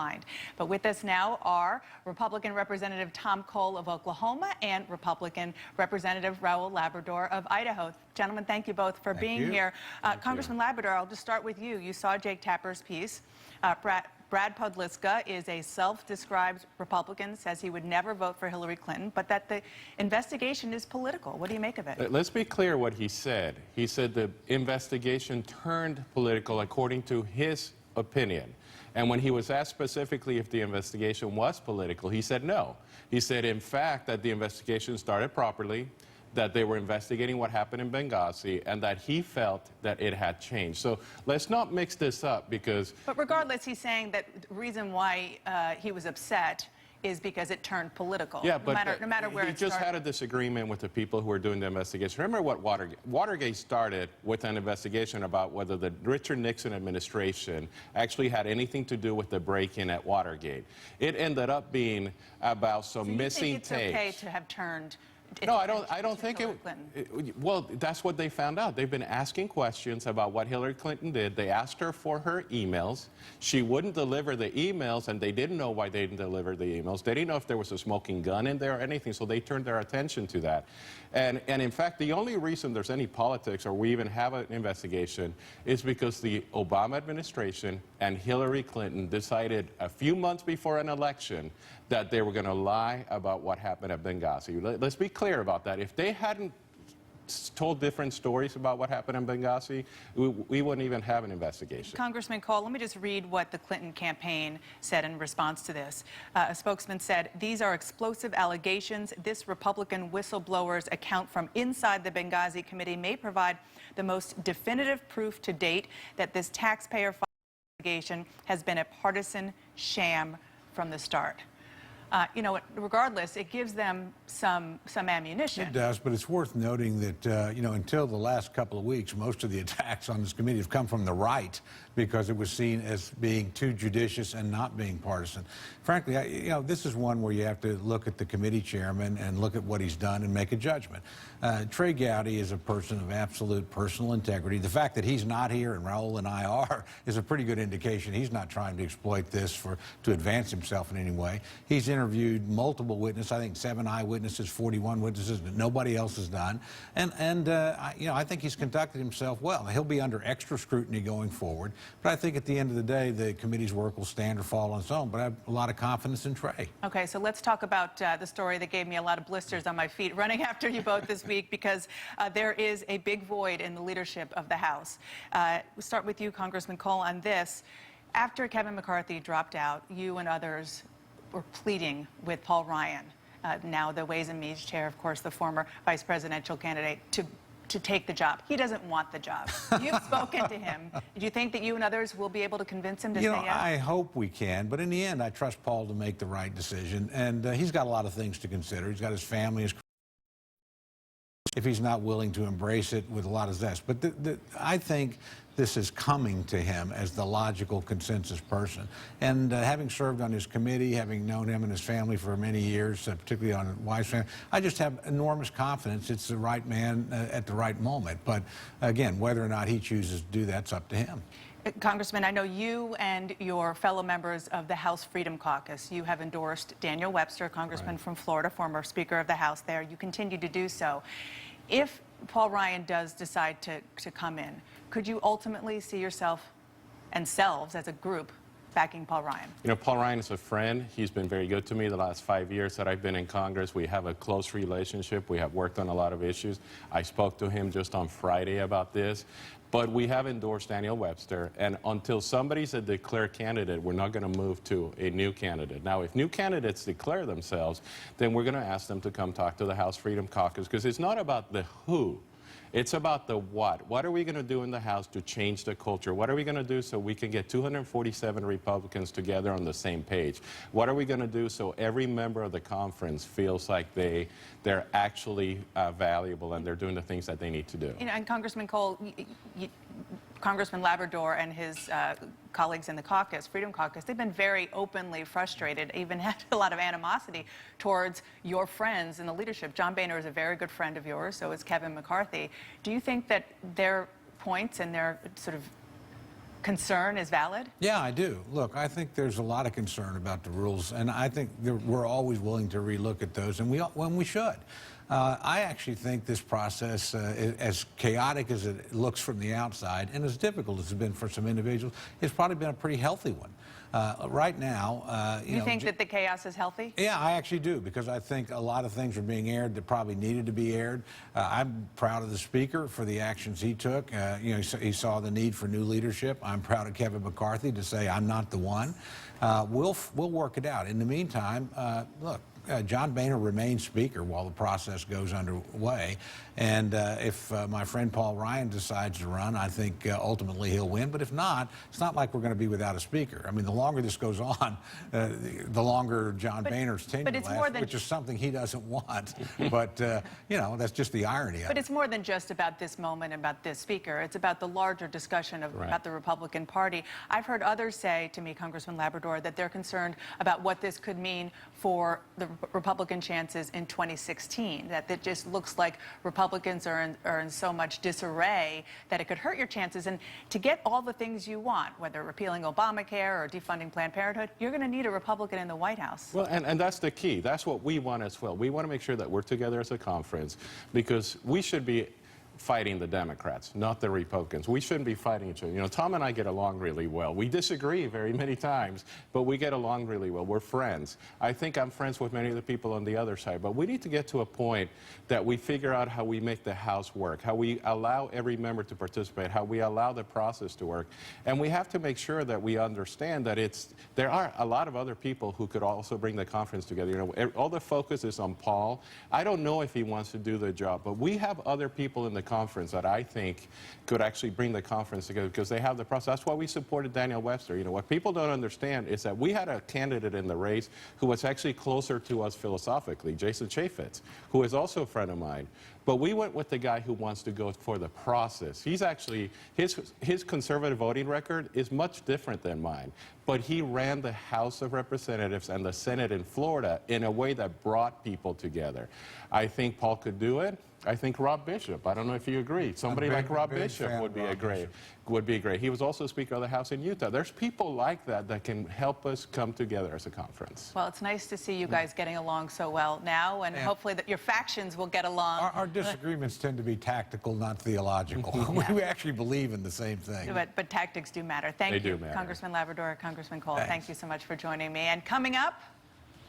mind. But with us now are Republican Representative Tom Cole of Oklahoma and Republican Representative Raúl Labrador of Idaho. Gentlemen, thank you both for being here. Congressman Labrador, I'll just start with you. You saw Jake Tapper's piece. Brad Podliska is a self-described Republican, says he would never vote for Hillary Clinton, but that the investigation is political. What do you make of it? Let's be clear what he said. He said the investigation turned political according to his opinion. And when he was asked specifically if the investigation was political, he said no. He said, in fact, that the investigation started properly, that they were investigating what happened in Benghazi, and that he felt that it had changed. So let's not mix this up because... But regardless, he's saying that the reason why he was upset is because it turned political. Yeah, but no matter where he just had a disagreement with the people who were doing the investigation. Remember what Watergate started with an investigation about whether the Richard Nixon administration actually had anything to do with the break-in at Watergate. It ended up being about some missing tapes. So you think it's okay to have turned... No, I don't think well, that's what they found out. They've been asking questions about what Hillary Clinton did. They asked her for her emails. She wouldn't deliver the emails, and they didn't know why they didn't deliver the emails. They didn't know if there was a smoking gun in there or anything, so they turned their attention to that. And in fact, the only reason there's any politics or we even have an investigation is because the Obama administration and Hillary Clinton decided a few months before an election that they were going to lie about what happened at Benghazi. Let's be clear about that. If they hadn't told different stories about what happened in Benghazi, we wouldn't even have an investigation. Congressman Cole, let me just read what the Clinton campaign said in response to this. A spokesman said, "These are explosive allegations. This Republican whistleblower's account from inside the Benghazi committee may provide the most definitive proof to date that this taxpayer investigation has been a partisan sham from the start." You know, regardless, it gives them some ammunition. It does, but it's worth noting that, you know, until the last couple of weeks, most of the attacks on this committee have come from the right because it was seen as being too judicious and not being partisan. Frankly, you know, this is one where you have to look at the committee chairman and look at what he's done and make a judgment. Trey Gowdy is a person of absolute personal integrity. The fact that he's not here and Raúl and I are is a pretty good indication he's not trying to exploit this to advance himself in any way. He's interviewed multiple witnesses, I think 7 eyewitnesses, 41 witnesses that nobody else has done. And you know, I think he's conducted himself well. He'll be under extra scrutiny going forward, but I think at the end of the day, the committee's work will stand or fall on its own, but I have a lot of confidence in Trey. Okay, so let's talk about the story that gave me a lot of blisters on my feet running after you both this week, because there is a big void in the leadership of the House. We'll start with you, Congressman Cole, on this. After Kevin McCarthy dropped out, you and others were pleading with Paul Ryan, now the Ways and Means Chair, of course, the former vice presidential candidate, to take the job. He doesn't want the job. You've spoken to him. Do you think that you and others will be able to convince him to say yes? I hope we can, but in the end, I trust Paul to make the right decision, and he's got a lot of things to consider. He's got his family, if he's not willing to embrace it with a lot of zest. But I think this is coming to him as the logical consensus person. And having served on his committee, having known him and his family for many years, particularly on Wise family, I just have enormous confidence it's the right man at the right moment. But again, whether or not he chooses to do that's up to him. Congressman, I know you and your fellow members of the House Freedom Caucus, you have endorsed Daniel Webster, Congressman from Florida, former Speaker of the House there. You continue to do so. If Paul Ryan does decide to come in, could you ultimately see yourself and selves as a group backing Paul Ryan? You know, Paul Ryan is a friend. He's been very good to me the last 5 years that I've been in Congress. We have a close relationship. We have worked on a lot of issues. I spoke to him just on Friday about this. But we have endorsed Daniel Webster, and until somebody's a declared candidate, we're not going to move to a new candidate. Now, if new candidates declare themselves, then we're going to ask them to come talk to the House Freedom Caucus, because it's not about the who. It's about the what. What are we going to do in the House to change the culture? What are we going to do so we can get 247 Republicans together on the same page? What are we going to do so every member of the conference feels like they're actually valuable and they're doing the things that they need to do? You know, and Congressman Cole, Congressman Labrador and his colleagues in the caucus, Freedom Caucus, they've been very openly frustrated, even had a lot of animosity towards your friends in the leadership. John Boehner is a very good friend of yours, so is Kevin McCarthy. Do you think that their points and their sort of concern is valid? Yeah, I do. Look, I think there's a lot of concern about the rules, and I think we're always willing to relook at those, and when we should. I actually think this process, as chaotic as it looks from the outside, and as difficult as it's been for some individuals, it's probably been a pretty healthy one. Right now, you think that the chaos is healthy? Yeah, I actually do, because I think a lot of things are being aired that probably needed to be aired. I'm proud of the Speaker for the actions he took. He saw the need for new leadership. I'm proud of Kevin McCarthy to say I'm not the one. We'll work it out. In the meantime, look, John Boehner remains Speaker while the process goes underway. And if my friend Paul Ryan decides to run, I think ultimately he'll win. But if not, it's not like we're going to be without a Speaker. I mean, the longer this goes on, the longer John Boehner's tenure lasts, which is something he doesn't want. But, that's just the irony of it. But it's more than just about this moment, about this Speaker. It's about the larger discussion about the Republican Party. I've heard others say to me, Congressman Labrador, that they're concerned about what this could mean for the Republican chances in 2016, that it just looks like Republicans are in so much disarray that it could hurt your chances. And to get all the things you want, whether repealing Obamacare or defunding Planned Parenthood, you're going to need a Republican in the White House. Well, and that's the key. That's what we want as well. We want to make sure that we're together as a conference, because we should be fighting the Democrats, not the Republicans. We shouldn't be fighting each other. Tom and I get along really well. We disagree very many times, but we get along really well. We're friends. I think I'm friends with many of the people on the other side, but we need to get to a point that we figure out how we make the House work, how we allow every member to participate, how we allow the process to work. And we have to make sure that we understand that there are a lot of other people who could also bring the conference together. All the focus is on Paul. I don't know if he wants to do the job, but we have other people in the conference that I think could actually bring the conference together, because they have the process. That's why we supported Daniel Webster. What people don't understand is that we had a candidate in the race who was actually closer to us philosophically, Jason Chaffetz, who is also a friend of mine. But we went with the guy who wants to go for the process. He's actually, his conservative voting record is much different than mine. But he ran the House of Representatives and the Senate in Florida in a way that brought people together. I think Paul could do it. I think Rob Bishop, I don't know if you agree. Somebody like Rob Bishop would be great. He was also Speaker of the House in Utah. There's people like that can help us come together as a conference. Well, it's nice to see you guys getting along so well now, and hopefully that your factions will get along. Our disagreements tend to be tactical, not theological. We actually believe in the same thing. But tactics do matter. Thank you, matter. Congressman Labrador, Congressman Cole. Thank you so much for joining me. And coming up,